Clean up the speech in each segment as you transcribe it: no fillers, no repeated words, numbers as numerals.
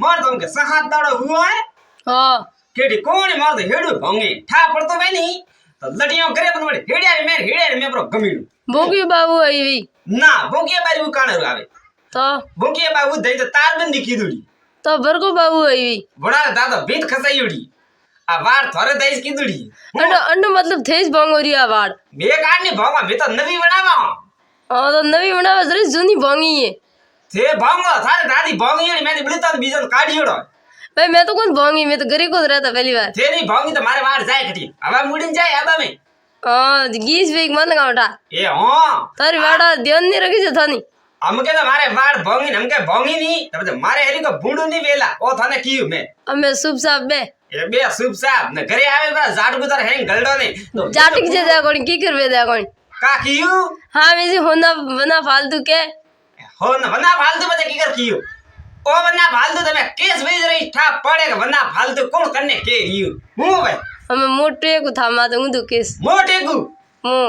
मार तो के सहात दाड़ो हुआ है हाँ केडी कोणी मार तो हेडू भंगे ठा पड़तो भाई नहीं तो लटियो करे पण वडे हेड़िया रे मे प्रो गमीडू भोगी बाबू आई ना भोगिया बारी उ काणर आवे तो भोगिया बाबू दई तो तारबंदी कीधुड़ी तो भरगो बाबू आई बड़ा दादा भीत खसाईड़ी आ वार थोरे दईस कीधुड़ी अंडो मतलब थेस भंगोरिया वाड़ बे काडनी भंगा मे तो नवी बनावा हाँ तो नवी बनावे जरी जूनी भंगी है थे भंगा थारे दादी भंगी मेरी बड़ी तो बीजन काढियोड़ो भाई मैं तो कौन भंगी मैं तो गरीब को रहता पहली बार तेरी भंगी तो मारे वार जाए कटी हवा मुड़न जाए हवा में हाँ गीस वेग मन का उठा ए हां तारी वाड़ा ध्यान नहीं रखी जो थानी हमके तो मारे वार भंगी हमके भंगी नहीं तब मारे हरी को बूंडू नहीं वेला ओ थाने कीयू मैं हमें शुभ साहब बे ए बे शुभ साहब ने घरे आवे बड़ा जाट गुदर है गलडो ने जाटिक जे जा कोन की करवे दे कोन का कीयू हाँ मैं होना बना फालतू के हो न बना फालतू बजे की कर कीयू ओ बना फालतू तमे केस भेज रही ठा पड़ेगा बना फालतू कौन करने के रियू हूं भाई हमें मोटे को थामा तो हूं केस मोटे को मो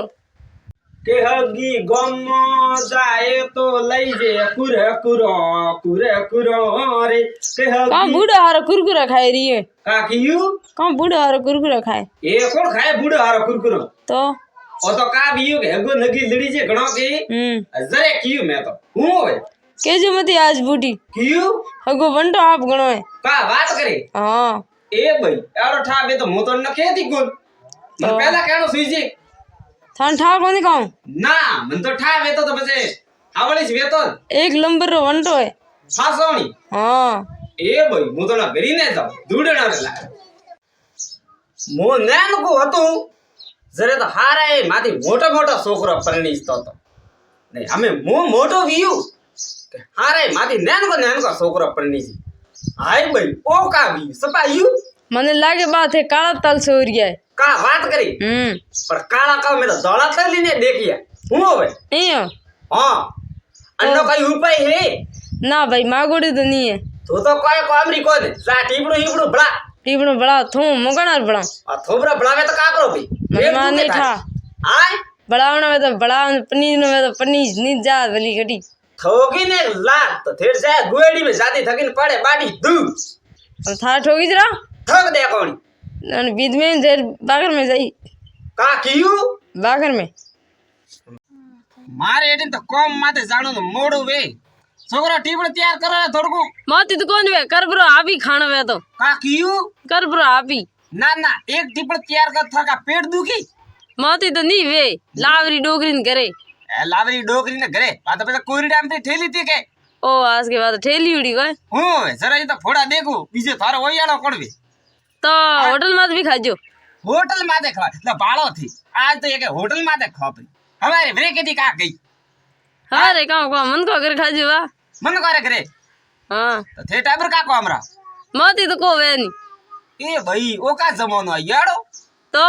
के हगी गम जाए तो लई जे कुरे रे के हगी कहां बूढ़ा हारा कुरकुरा खाए रही है का कीयू कहां बूढ़ा हारा कुरकुरा खाए ए कौन खाए बूढ़ा हारा कुरकुरो तो ओ तो का बियो के हगो नगी लड़ी जे गणो के जरे कीयू मैं तो हूं भाई के जो मती आज बूढ़ी कीयू हगो बंटो आप गणो है का बात करे हाँ ए भाई यारो ठा बे तो मु तो न खेती कोन मन पहला कहनो सुई जे थान ठा कोनी कहूं ना मन तो ठा बे तो बजे आवली से वेतो एक नंबर रो वंटो है फासोणी हाँ ए भाई मु तो ना घरी ने जाऊ दूडना ला मो नैन को हतु जरे तो हारे माथी मोटो मोटो छोकरो परिणीस तो नहीं हमें मो मोटो वियू हारे माथी नैन को छोकरो परिणीस हाय भाई ओ का भी सपायू मने लागे बात है काला तल से हो रही है का बात करी पर काला का मेरा दौड़ा तली ने देखिया हूं भाई ए हां अन्नो कई उपाय है ना भाई मागोड़ी तो नहीं है तो कोई कोमरी को ने जा टीबड़ू बड़ा टीबड़ो बड़ा थू मगणार बड़ा आ थोबरा बनावे तो का करो भाई माने ठा आय बड़ावना में तो बड़ा पनीर में तो पनीर नहीं जा भली गटी थोगी ने लात तो थेर से गुएड़ी में जाती थकिन पड़े बाडी दू अब था ठोगी जरा ठोक दे कोनी न बीच में देर बागर में जाई का कियू बागर में मारे एडिन तो कम माते जानो तो मोड़ो वे छोकरा टीबड़ तैयार कर रहा थोड़को माती तो कौन वे कर ब्रो आप ही खाना वे तो का कियू कर ब्रो आप ही ना ना एक टीबड़ तैयार कर था का पेट दुखी माती तो नहीं वे लावरी डोगरीन करे ए लावरी डोकरी ने घरे बात पे कोरी डाम पे ठेली थी के ओ आज के बाद ठेली उड़ी गए हूं जरा ये तो फोड़ा देखो बीजे थारो ओयाड़ो कोड़वे तो होटल में भी खाजो होटल में देखा ले बाळो थी आज तो ये के होटल में देखा हमारे ब्रेकेटी का गई अरे का मन को अगर खाजो वा मन करे करे हां तो थे टाइबर का को हमरा माती तो को वे नहीं ए भाई ओ का जमानो याड़ो तो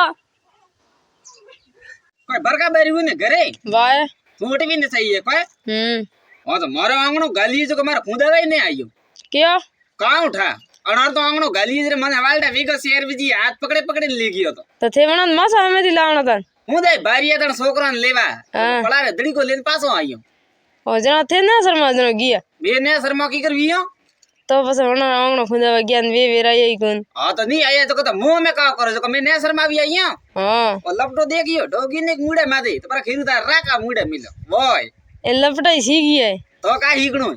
कोई बरका बेरी ने घरे वाय फूट भी नहीं चाहिए कोई हां तो मारो आंगणो गाली जो मारा खुदावा ही नहीं आयो क्या का उठा अनार तो आंगणो गाली रे मन हवालटा वीगो शेर बिजी हाथ पकड़े पकड़े ले गयो तो थे वणन मासा में थी लावणो था हूं दे बारिया तण छोकरान लेवा पड़ा रे दड़ी को लेन पासो आयो ओ जना थे ना शर्मा जनो गया बे ने शर्मा की करवियो तो बस वणन आंगणो खुदा ज्ञान वे वेरा यही कोन हां तो नहीं आया तो मुंह में का करो जो मैं ने शर्मा भी आइयो हां और लपटो देखियो डोगी ने मुड़े मादे तो पर खीरदा राका मुड़े मिलो बोय ए लपटाई सीगी है तो का हीगणो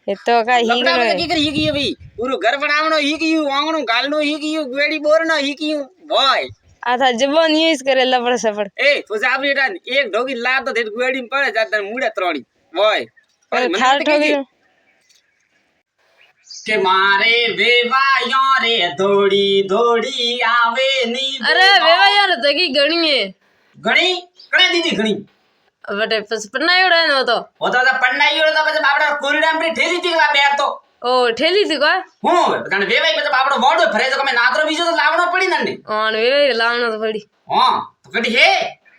ए तो का लपटा में की कर हीगियो भी पूरो घर बनावणो हीगियो आंगणो गालनो हीगियो गुएडी बोरनो हीगियो बोय आ था जबान यूज करे लपड़ सपड़ ए तो जा बेटा एक डोगी ला तो देख गुएडी में पड़े जाता मुड़े त्रोड़ी बोय पर खाल ठोगी के मारे वेवाया रे दौड़ी दौड़ी आवे नी अरे वेवा यार तो की गणी है घणी कणे दीदी घणी बटे पन्ना उड़े न तो होता था पन्ना उड़े तो बस बापड़ा कोरिडा में ठेली थी बा बैर तो ओ ठेली थी को हूं कने वेवाई बस बापड़ो मोडो फरे तो मैं नातरो बीजो तो लावणो पड़ी नने हां वेवा लावणो तो पड़ी हां तो कडी हे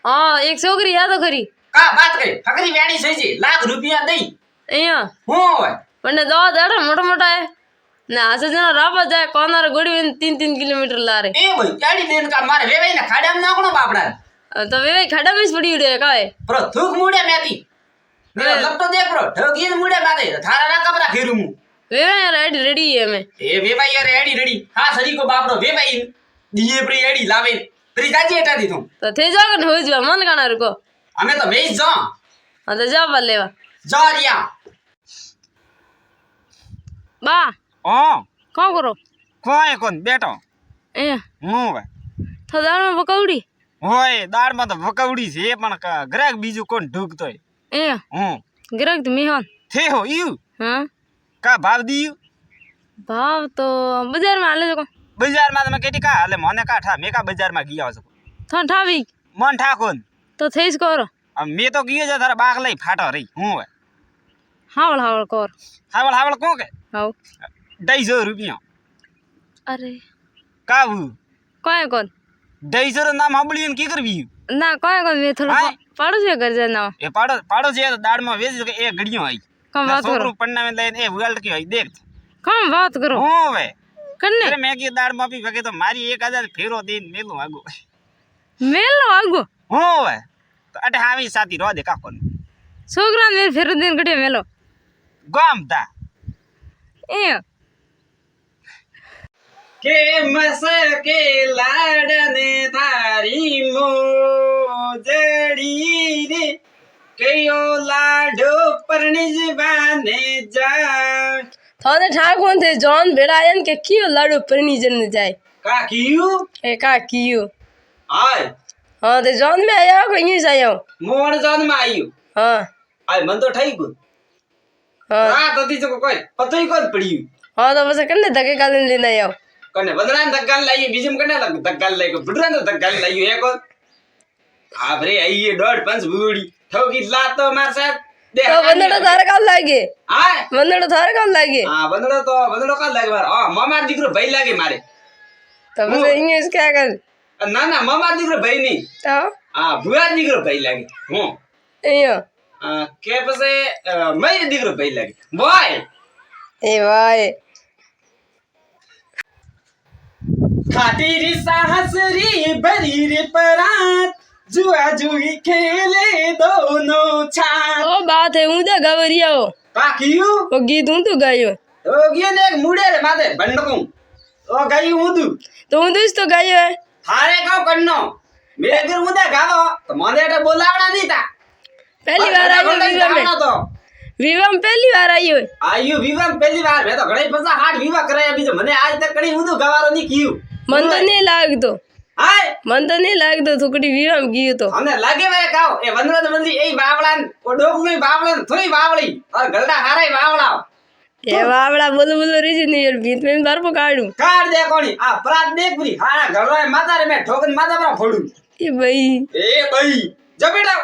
हां एक छोकरी याद करी का बात करे फकरी वेणी सही जी लाख रुपया दई एया हूं बने दो दाड़ा मोटा मोटा है ना आसे जना रापा जाए कोनार गोड़ी में 3-3 किलोमीटर ला रे ए भाई याडी लेन का मारे वेवाई ने खाड़ा में नाखणो बापड़ा तो वेवाई खाड़ा में पड़ी उड़े का है प्रो थूक मुड़े मेती मेरा लपटो देख प्रो ठगी मुड़े मादे थारा ना कबरा घेरू मु વેવાય રેડી રેડી હે અમે એ વેભાઈ યાર એડી રેડી હા સરી કો બાપડો વેભાઈ દીએ પ્રી એડી લાવે પ્રી જાજી એટા દીધું તો થઈ જાવ ને હોય જવા મન કાણા રૂકો અમે તો મેઈ જા હા તો જાવ બા લેવા જા રિયા બા ઓ કોણ કરો કોઈ કોણ બેટો એ હું વે તો દાળ પકવડી હોય દાળમાં તો વકવડી છે પણ ગ્રાહક બીજું કોણ ઢૂકતોય એ હું ગ્રાહક તો મેહન થે હો ઈયું હા કા ભાવ દીયું ભાવ તો બજારમાં હાલે છે કોણ બજારમાં તમે કેટી કા હાલે મને કા ઠા મે કા બજારમાં ગયા છો થન ઠાવી મન ઠાકોન તો થઈશ કરો મે તો ગયો છે તારા બાગ લઈ ફાટો રહી હું વે હાવળ હાવળ કર હાવળ હાવળ કોણ કે હાવ 250 રૂપિયા અરે કાવું કોઈ કોણ 250 નામ સાંભળ્યું ને કી કરવી ના કોઈ કોણ મેં થોડું હા? પાડોશી ઘર જાય ના એ પાડો છે દાળમાં વેચી કે એ ઘડિયો આવી કમ વાત કરો છોકરું પન્નામે લઈને એ વેલ્ટ કે દેખ કમ વાત કરો હું વે કને અરે મેં કી દાળમાં આપી વગે તો મારી 1000 ફેરો દઈને મેલું આગો મેલ આગો હું વે તો અટે હાવી સાથી રો દે કાકોન છોકરા મેલ ફેર દિન કડે મેલો ગામતા એ કે મસ કે લાડને તારી મોજડી રે કયો લાડો પરણી જવાને જા થાને ઠાકોર થે જોન ભેડાયન કે કયો લાડુ પરણી જને જાય કા કીયું એ કા કયો આય હા તે જોન में आया को यूं आयो મોણ જાનમાં આવ્યું हाँ આય મન તો ઠઈ ગયું हाँ રાત હતી તો કોઈ પતોય કોણ પડ્યું हाँ तो बस कन्ने धक्के काले लेने आयो કને વદરાન ધક્કાન લાવી બીજમ કને ધક્કાન લાવી બુડરાન તો ધક્કાન લાવી એક આ ભરે આઈએ દોઢ પંચ બુડી ઠોકી લાતો માર સાહેબ દે तो बंदड़ो थारे काम लागे આય बंदड़ो थारे काम लागे હા બંદડો કા લાગે માર હા મામાર દીકરો ભાઈ લાગે મારે तो बस इंग्लिश क्या कर ના ના મામાર દીકરો ભાઈ નહીં तो હા ભુવા દીકરો ભાઈ લાગે હું एयो કે પછી મય દીકરો ભાઈ લાગે બોય ए भाई ખાતી રી સાહસરી ભરી રે પરાત जुआ जुई खेले दोनों छात ओ बात है ऊंधा गवरिया हो કાકીયું वो गीत हूं तो गायो તો ગયો ને એક મુડે રે માથે બંડકું તો ગાયું હું तो ऊंधो तो गायो है થારે કાવ કન્નો મેરે ઘર મુદે ગાવો તો મને એટલે બોલાવણા નહીં તા पहली बार आयो विवाह में તો विवाह में पहली बार आयो આયુ વિવાહ પહેલી વાર મેં તો ઘણી પછા હાડ વિવાહ કરાયા બીજો મને આજ તક કણી ઊંધું ગાવાનો નહીં કીયું मन तो नहीं लागतो હાય मन तो नहीं लागतो थोकड़ी विवाह में गयो तो અમને લાગે વે ગાવ એ વંદરા મંદી એ બાવળાન ઓ ડોકની બાવળાન થોડી બાવળી ઓર ગલડા હારાય બાવળા ये बावड़ा बोलो बोलो रीजी नहीं यार बीच में बार को काटूं કાઢ દે કોણી આ પરાત દેખ પૂરી હારા ગલડા માતા રે મે ઠોકન માતા પર ફોડું ये भाई એ ભાઈ જો બેટા